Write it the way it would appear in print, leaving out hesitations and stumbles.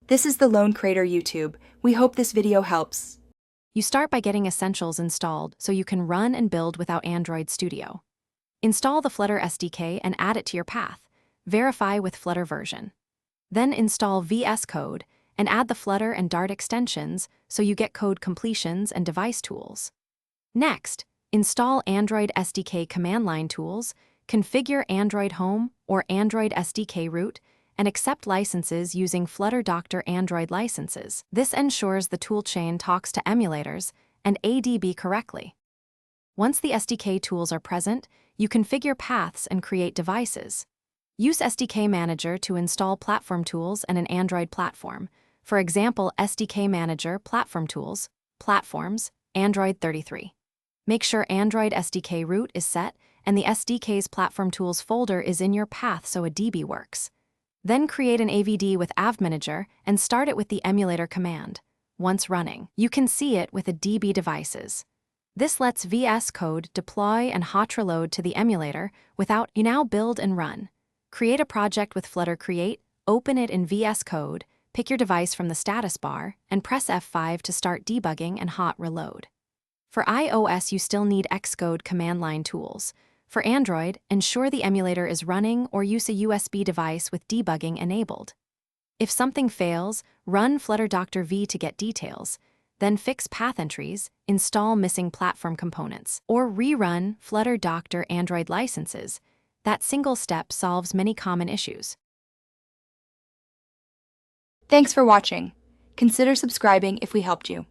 This is the Lone Creator YouTube. We hope this video helps. You start by getting Essentials installed so you can run and build without Android Studio. Install the Flutter SDK and add it to your path. Verify with Flutter version. Then install Vscode and add the Flutter and Dart extensions so you get code completions and device tools. Next, install Android SDK command line tools, configure Android Home or Android SDK root, and accept licenses using Flutter Doctor Android licenses. This ensures the toolchain talks to emulators and ADB correctly. Once the SDK tools are present, you configure paths and create devices. Use SDK Manager to install platform tools and an Android platform. For example, SDK Manager Platform Tools, Platforms, Android 33. Make sure Android SDK root is set and the SDK's Platform Tools folder is in your path so a DB works. Then create an AVD with AvManager and start it with the emulator command. Once running, you can see it with the DB devices. This lets Vscode deploy and hot reload to the emulator without you now build and run. Create a project with Flutter Create, open it in Vscode, pick your device from the status bar, and press F5 to start debugging and hot reload. For iOS, you still need Xcode command line tools. For Android, ensure the emulator is running or use a USB device with debugging enabled. If something fails, run Flutter Doctor V to get details, then fix path entries, install missing platform components, or rerun Flutter Doctor Android licenses. That single step solves many common issues. Thanks for watching. Consider subscribing if we helped you.